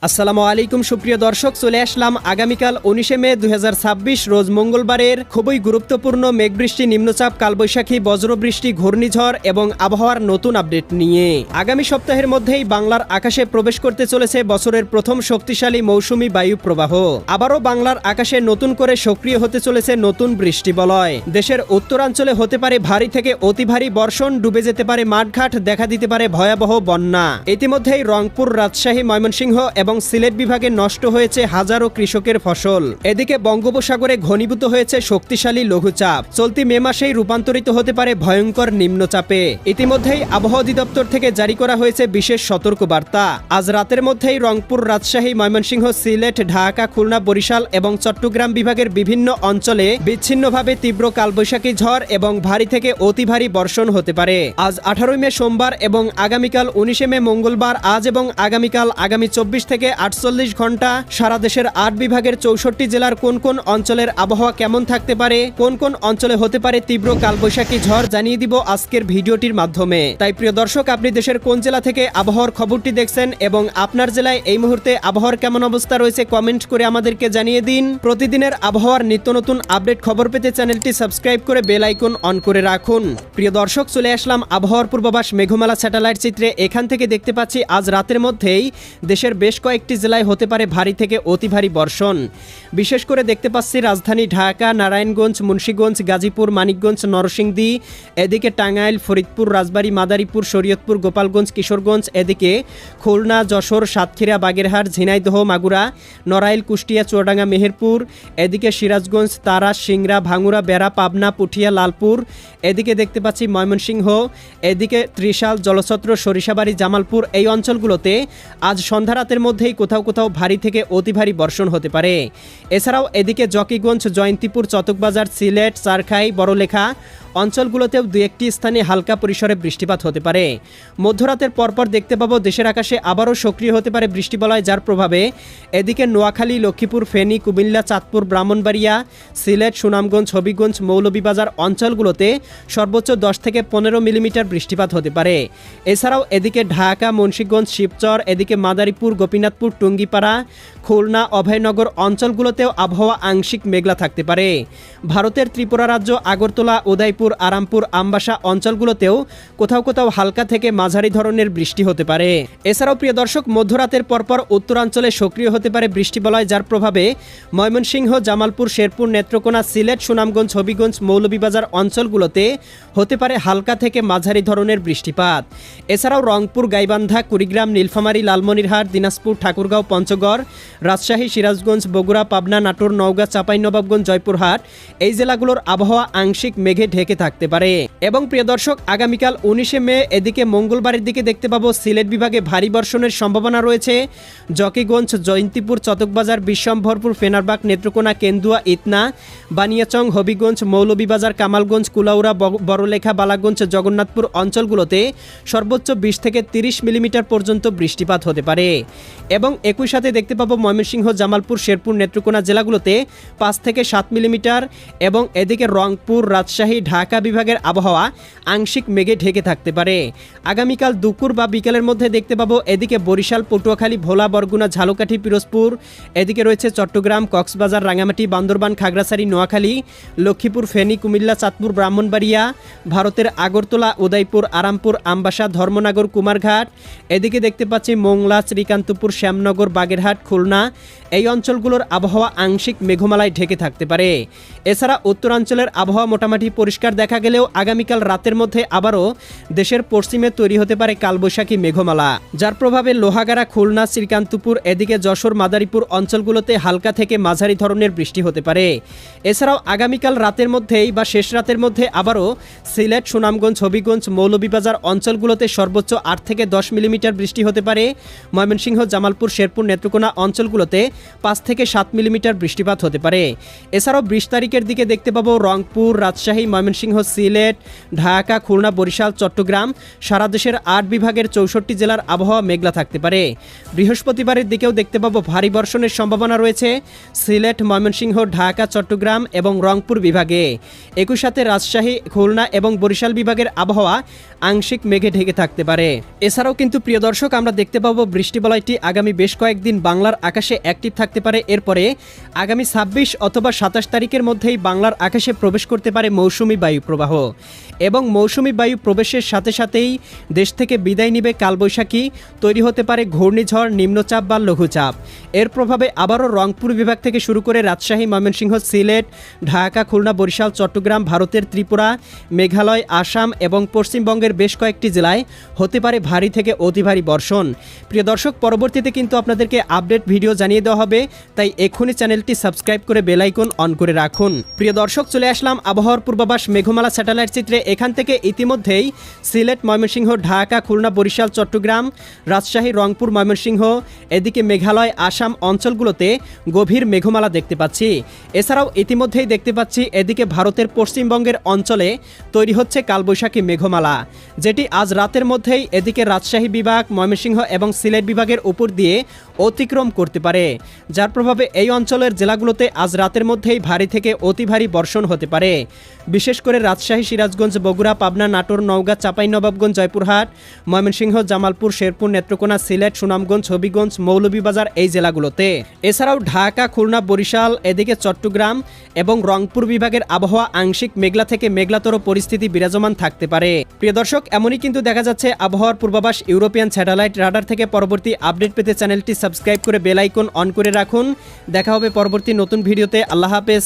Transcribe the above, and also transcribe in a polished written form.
আসসালামু আলাইকুম সুপ্রিয় দর্শক, চলে আসলাম আগামীকাল 19 মে 2026 রোজ মঙ্গলবারের খুবই গুরুত্বপূর্ণ মেঘবৃষ্টি, নিম্নচাপ, কালবৈশাখী, বজ্রবৃষ্টি, ঘূর্ণিঝড় এবং আবহাওয়ার নতুন আপডেট নিয়ে। আগামী সপ্তাহের মধ্যেই বাংলার আকাশে প্রবেশ করতে চলেছে বছরের প্রথম শক্তিশালী মৌসুমি বায়ু প্রবাহ। আবারও বাংলার আকাশে নতুন করে সক্রিয় হতে চলেছে নতুন বৃষ্টি বলয়। দেশের উত্তরাঞ্চলে হতে পারে ভারী থেকে অতি ভারী বর্ষণ, ডুবে যেতে পারে মাঠঘাট, দেখা দিতে পারে ভয়াবহ বন্যা। ইতিমধ্যেই রংপুর, রাজশাহী, ময়মনসিংহ এবং সিলেট বিভাগে নষ্ট হয়েছে হাজারো কৃষকের ফসল। এদিকে বঙ্গোপসাগরে ঘনীভূত হয়েছে শক্তিশালী লঘুচাপ। চলতি মে মাসেই রূপান্তরিত হতে পারে ভয়ঙ্কর নিম্নচাপে। ইতিমধ্যেই আবহাওয়া অধিদপ্তর থেকে জারি করা হয়েছে বিশেষ সতর্কবার্তা। আজ রাতের মধ্যেই রংপুর, রাজশাহী, ময়মনসিংহ, সিলেট, ঢাকা, খুলনা, বরিশাল এবং চট্টগ্রাম বিভাগের বিভিন্ন অঞ্চলে বিচ্ছিন্নভাবে তীব্র কালবৈশাখী ঝড় এবং ভারী থেকে অতি ভারী বর্ষণ হতে পারে। আজ 18 মে সোমবার এবং আগামীকাল 19 মে মঙ্গলবার, আজ এবং আগামীকাল আগামী 24 থেকে 48 ঘন্টা সারা দেশের 8 বিভাগের 64 জেলার কোন কোন অঞ্চলের আবহাওয়া কেমন থাকতে পারে, কোন কোন অঞ্চলে হতে পারে তীব্র কালবৈশাখী ঝড় জানিয়ে দিব আজকের ভিডিওটির মাধ্যমে। তাই প্রিয় দর্শক, আপনি দেশের কোন জেলা থেকে আবহাওয়ার খবরটি দেখছেন এবং আপনার জেলায় এই মুহূর্তে আবহাওয়ার কেমন অবস্থা রয়েছে কমেন্ট করে আমাদেরকে জানিয়ে দিন। প্রতিদিনের আবহাওয়ার নিত্য নতুন আপডেট খবর পেতে চ্যানেলটি সাবস্ক্রাইব করে বেল আইকন অন করে রাখুন। প্রিয় দর্শক, চলে আসলাম আবহাওয়ার পূর্বাভাস মেঘমালা স্যাটেলাইট চিত্রে। এখান থেকে দেখতে পাচ্ছি আজ রাতের মধ্যেই দেশের বেশ কয়েকটি জেলায় হতে পারে ভারী থেকে অতি ভারী বর্ষণ। বিশেষ করে দেখতে পাচ্ছি রাজধানী ঢাকা, নারায়ণগঞ্জ, মুন্সিগঞ্জ, গাজীপুর, মানিকগঞ্জ, নরসিংদী, এদিকে টাঙ্গাইল, ফরিদপুর, রাজবাড়ী, মাদারীপুর, শরীয়তপুর, গোপালগঞ্জ, কিশোরগঞ্জ, এদিকে খুলনা, যশোর, সাতক্ষীরা, বাগেরহাট, ঝিনাইদহ, মাগুরা, নড়াইল, কুষ্টিয়া, চুয়াডাঙ্গা, মেহেরপুর, এদিকে সিরাজগঞ্জ, তারাস, সিংড়া, ভাঙ্গুড়া, বেড়া, পাবনা, পুঠিয়া, লালপুর, এদিকে দেখতে পাচ্ছি ময়মনসিংহ, এদিকে ত্রিশাল, জলছত্র, সরিষাবাড়ি, জামালপুর, এই অঞ্চলগুলোতে আজ সন্ধ্যা রাতের মধ্যেই কোথাও কোথাও ভারী থেকে অতি ভারী বর্ষণ হতে পারে। এছাড়াও এদিকে জকিগঞ্জ, জয়ন্তীপুর, চটকবাজার, সিলেট, চারখাই, বড়লেখা অঞ্চলগুলোতেও দু একটি স্থানে হালকা পরিসরে বৃষ্টিপাত হতে পারে। মধ্যরাতের পরপর দেখতে পাবো দেশের আকাশে আবারও সক্রিয় হতে পারে বৃষ্টিবলয়, যার প্রভাবে এদিকে নোয়াখালী, লক্ষ্মীপুর, ফেনী, কুমিল্লা, চাঁদপুর, ব্রাহ্মণবাড়িয়া, সিলেট, সুনামগঞ্জ, হবিগঞ্জ, মৌলভীবাজার অঞ্চলগুলোতে সর্বোচ্চ 10 থেকে 15 মিলিমিটার বৃষ্টিপাত হতে পারে। এছাড়াও এদিকে ঢাকা, মুন্সিগঞ্জ, শিবচর, এদিকে মাদারীপুর, গোপীনাথপুর, টুঙ্গিপাড়া, খুলনা, অভয়নগর অঞ্চলগুলোতেও আবহাওয়া আংশিক মেঘলা থাকতে পারে। ভারতের ত্রিপুরা রাজ্য, আগরতলা, উদয়পুর, আরামপুর, আমবাসা অঞ্চলগুলোতেও কোথাও কোথাও হালকা থেকে মাঝারি ধরনের বৃষ্টি হতে পারে। এছাড়াও প্রিয় দর্শক, মধ্যরাতের পরপর উত্তরাঞ্চলে সক্রিয় হতে পারে বৃষ্টিবলয়, যার প্রভাবে ময়মনসিংহ, জামালপুর, শেরপুর, নেত্রকোনা, সিলেট, সুনামগঞ্জ, হবিগঞ্জ, মৌলভীবাজার অঞ্চলগুলোতে হতে পারে হালকা থেকে মাঝারি ধরনের বৃষ্টিপাত। এছাড়াও রংপুর, গাইবান্ধা, কুড়িগ্রাম, নীলফামারী, লালমনিরহাট, দিনাজপুর, ঠাকুরগাঁও, পঞ্চগড়, রাজশাহী, সিরাজগঞ্জ, বগুড়া, পাবনা, নাটোর, নওগাঁ, চাঁপাইনবাবগঞ্জ, জয়পুরহাট এই জেলাগুলোর আবহাওয়া আংশিক মেঘে ঢেকে থাকতে পারে। এবং প্রিয় দর্শক, আগামীকাল 19 মে এদিকে মঙ্গলবারের দিকে দেখতে পাবো সিলেট বিভাগে ভারী বর্ষণের সম্ভাবনা রয়েছে। জকিগঞ্জ, জয়ন্তীপুর, চটকবাজার, বিশ্বম্ভরপুর, ফেনারবাগ, নেত্রকোনা, কেন্দুয়া, ইতনা, বানিয়াচং, হবিগঞ্জ, মৌলভীবাজার, কামালগঞ্জ, কুলাউড়া, বড়লেখা, বালাগঞ্জ, জগন্নাথপুর অঞ্চলগুলোতে সর্বোচ্চ 20 থেকে 30 মিলিমিটার পর্যন্ত বৃষ্টিপাত হতে পারে। এবং একই সাথে দেখতে পাবো ময়মনসিংহ, জামালপুর, শেরপুর, নেত্রকোনা জেলাগুলোতে 5 থেকে 7 মিলিমিটার। এবং এদিকে রংপুর, রাজশাহী, ঢাকা বিভাগের আবহাওয়া আংশিক মেঘে ঢেকে থাকতে পারে। আগামীকাল দুপুর বা বিকেলের মধ্যে দেখতে পাবো এদিকে বরিশাল, পটুয়াখালী, ভোলা, বরগুনা, ঝালকাঠি, পিরোজপুর, এদিকে রয়েছে চট্টগ্রাম, কক্সবাজার, রাঙামাটি, বান্দরবান, খাগড়াছড়ি, নোয়াখালী, লক্ষ্মীপুর, ফেনী, কুমিল্লা, চাঁদপুর, ব্রাহ্মণবাড়িয়া, ভারতের আগরতলা, উদয়পুর, আরামপুর, আমবাসা, ধর্মনগর, কুমারঘাট, এদিকে দেখতে পাচ্ছি মোংলা, শ্রীকান্তপুর, শ্যামনগর, বাগেরহাট, খুলনা এই অঞ্চলগুলোর আবহাওয়া আংশিক মেঘমালায় ঢেকে থাকতে পারে। এছাড়া উত্তরাঞ্চলের আবহাওয়া মোটামুটি পরিষ্কার দেখা গেলেও আগামীকাল রাতের মধ্যে আবারও দেশের পশ্চিমে তৈরি হতে পারে কালবৈশাখী মেঘমালা, যার প্রভাবে লোহাগাড়া, খুলনা, শ্রীকান্তপুর, এদিকে যশোর, মাদারীপুর অঞ্চলগুলোতে হালকা থেকে মাঝারি ধরনের বৃষ্টি হতে পারে। এছাড়াও আগামীকাল রাতের মধ্যেই বা শেষ রাতের মধ্যে আবারও সিলেট, সুনামগঞ্জ, হবিগঞ্জ, মৌলভীবাজার অঞ্চলগুলোতে সর্বোচ্চ 8 থেকে 10 মিলিমিটার বৃষ্টি হতে পারে। ময়মনসিংহ, জামালপুর, শেরপুর, নেত্রকোনা অঞ্চলগুলোতে 5 থেকে 7 মিলিমিটার বৃষ্টিপাত হতে পারে। এছাড়াও 20 তারিখের দিকে দেখতে পাবো রংপুর, রাজশাহী, ময়মনসিংহ, সিলেট, ঢাকা, খুলনা, বরিশাল, চট্টগ্রাম সারা দেশের 8 বিভাগের 64 জেলার আবহাওয়া মেঘলা থাকতে পারে। বৃহস্পতিবারের দিকেও দেখতে পাবো ভারী বর্ষণের সম্ভাবনা রয়েছে সিলেট, ময়মনসিংহ, ঢাকা, চট্টগ্রাম এবং রংপুর বিভাগে। একই সাথে রাজশাহী, খুলনা এবং বরিশাল বিভাগের আবহাওয়া আংশিক মেঘে ঢেকে থাকতে পারে। এছাড়াও কিন্তু প্রিয় দর্শক আমরা দেখতে পাবো বৃষ্টিবলয়টি আগামী বেশ কয়েকদিন বাংলার আকাশে অ্যাক্টিভ থাকতে পারে। এরপরে আগামী 26 অথবা 27 তারিখের মধ্যেই বাংলার আকাশে প্রবেশ করতে পারে মৌসুমি বায়ু প্রবাহ এবং মৌসুমি বায়ু প্রবেশের সাথে সাথেই দেশ থেকে বিদায় নিবে কালবৈশাখী, তৈরি হতে পারে ঘূর্ণিঝড়, নিম্নচাপ বা লঘুচাপ। এর প্রভাবে আবারও রংপুর বিভাগ থেকে শুরু করে রাজশাহী, ময়মনসিংহ, সিলেট, ঢাকা, খুলনা, বরিশাল, চট্টগ্রাম, ভারতের ত্রিপুরা, মেঘালয়, আসাম এবং পশ্চিমবঙ্গের বেশ কয়েকটি জেলায় হতে পারে ভারী থেকে অতি ভারী বর্ষণ। প্রিয় দর্শক, পরবর্তীতে কিন্তু আপনাদেরকে আপডেট ভিডিও জানিয়ে দেওয়া হবে, তাই এক্ষুনি চ্যানেলটি সাবস্ক্রাইব করে বেল আইকন অন করে রাখুন। প্রিয় দর্শক, চলে আসলাম আবহাওয়ার পূর্বাভাস মেঘমালা স্যাটেলাইট চিত্রে। এখান থেকে ইতিমধ্যেই সিলেট, ময়মনসিংহ, ঢাকা, খুলনা, বরিশাল, চট্টগ্রাম, রাজশাহী, রংপুর, ময়মনসিংহ, এদিকে মেঘালয়, আসাম অঞ্চলগুলোতে গভীর মেঘমালা দেখতে পাচ্ছি। এছাড়াও ইতিমধ্যেই দেখতে পাচ্ছি এদিকে ভারতের পশ্চিমবঙ্গের অঞ্চলে তৈরি হচ্ছে কালবৈশাখী মেঘমালা, যেটি আজ রাতের মধ্যেই এদিকে রাজশাহী বিভাগ, ময়মনসিংহ এবং সিলেট বিভাগের উপর দিয়ে অতিক্রম করতে পারে, যার প্রভাবে এই অঞ্চলের জেলাগুলোতে আজ রাতের মধ্যেই ভারী থেকে অতি ভারী বর্ষণ হতে পারে। বিশেষ করে রাজশাহী, সিরাজগঞ্জ, বগুড়া, পাবনা, নাটোর, নওগাঁ, চাঁপাইনবাবগঞ্জ, জয়পুরহাট, ময়মনসিংহ, জামালপুর, শেরপুর, নেত্রকোনা, সিলেট, সুনামগঞ্জ, হবিগঞ্জ, মৌলভীবাজার এই জেলাগুলোতে। এছাড়াও ঢাকা, খুলনা, বরিশাল, এদিকে চট্টগ্রাম এবং রংপুর বিভাগের আবহাওয়া আংশিক মেঘলা থেকে মেঘলাতর পরিস্থিতি বিরাজমান থাকতে পারে। প্রিয় দর্শক, এমনই কিন্তু দেখা যাচ্ছে আবহাওয়ার পূর্বাভাস ইউরোপিয়ান স্যাটেলাইট রাডার থেকে। পরবর্তী আপডেট পেতে চ্যানেলটি সাবস্ক্রাইব করে বেল আইকন অন করে রাখুন। দেখা হবে পরবর্তী নতুন ভিডিওতে। আল্লাহ হাফেজ।